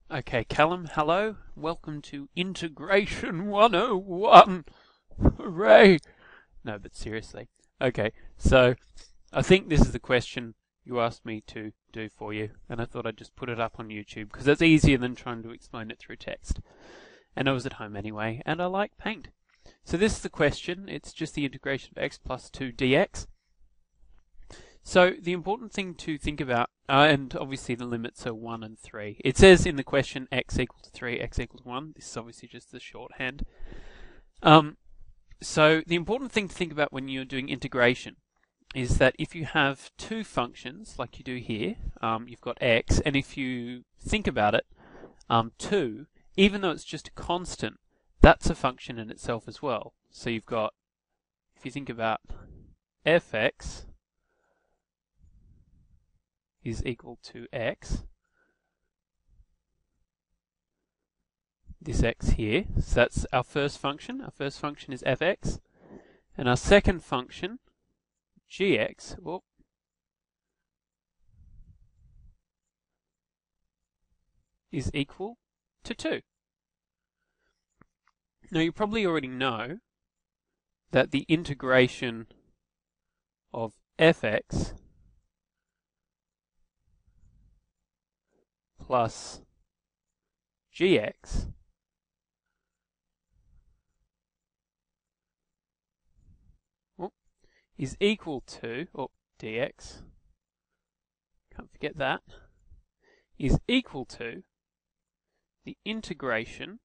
Okay, Callum, hello. Welcome to Integration 101. Hooray! No, but seriously. Okay, so I think this is the question you asked me to do for you, and I thought I'd just put it up on YouTube because that's easier than trying to explain it through text. And I was at home anyway, and I like Paint. So this is the question. It's just the integration of x plus 2 dx. So the important thing to think about, and obviously the limits are 1 and 3. It says in the question x equal to 3, x equal to 1. This is obviously just the shorthand. So the important thing to think about when you're doing integration is that if you have two functions, like you do here, you've got x, and if you think about it, 2, even though it's just a constant, that's a function in itself as well. So you've got, if you think about fx is equal to x, this x here, so that's our first function. Our first function is fx, and our second function, gx, is equal to 2. Now you probably already know that the integration of fx plus gx is equal to, dx, can't forget that, is equal to the integration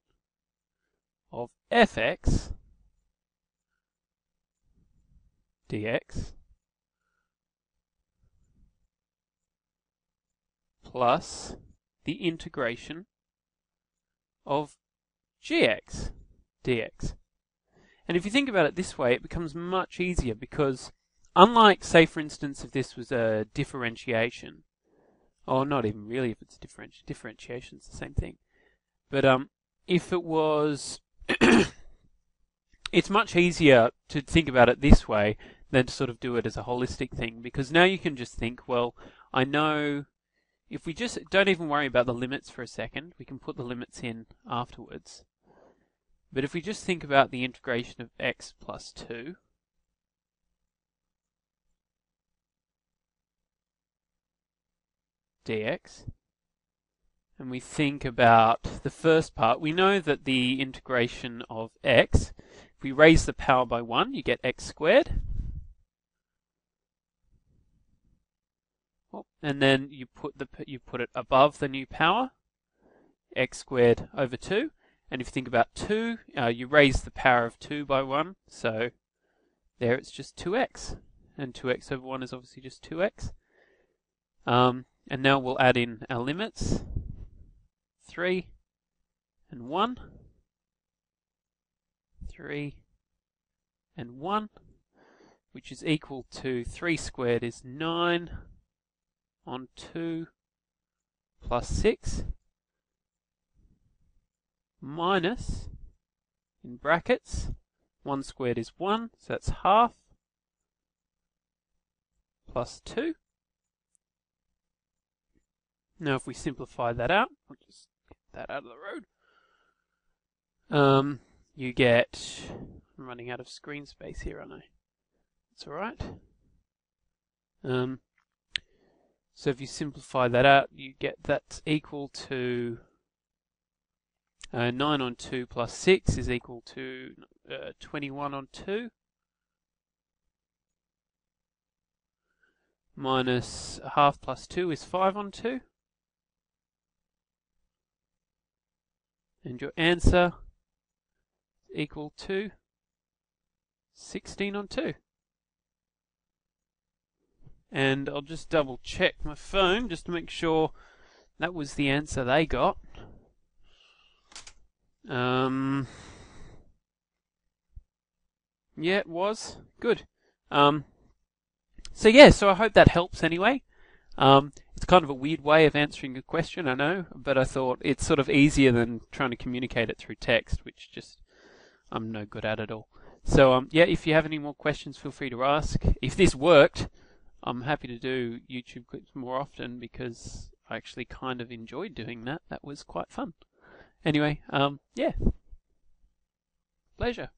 of fx dx plus the integration of gx dx. And if you think about it this way, it becomes much easier because unlike, say for instance, if this was a differentiation, or not even really if it's a differentiation, it's the same thing. But if it was, it's much easier to think about it this way than to sort of do it as a holistic thing, because now you can just think, well, I know if we just don't even worry about the limits for a second, we can put the limits in afterwards. But if we just think about the integration of x plus 2, dx, and we think about the first part, we know that the integration of x, if we raise the power by 1, you get x squared. And then you put it above the new power, x squared over 2. And if you think about 2, you raise the power of 2 by 1, so there it's just 2x. And 2x over 1 is obviously just 2x. And now we'll add in our limits, 3 and 1, 3 and 1, which is equal to 3 squared is 9 on 2 plus 6 minus, in brackets, 1 squared is 1, so that's half, plus 2. Now if we simplify that out, I'll just get that out of the road. You get, I'm running out of screen space here, aren't I? That's alright. So if you simplify that out, you get that's equal to 9 on 2 plus 6 is equal to 21 on 2 minus half plus 2 is 5 on 2. And your answer is equal to 16 on 2. And I'll just double check my phone just to make sure that was the answer they got. Yeah, it was. Good. So I hope that helps anyway. It's kind of a weird way of answering a question, I know, but I thought it's sort of easier than trying to communicate it through text, which just I'm no good at all. So yeah, if you have any more questions, feel free to ask. If this worked, I'm happy to do YouTube clips more often because I actually kind of enjoyed doing that. That was quite fun. Anyway, yeah. Pleasure.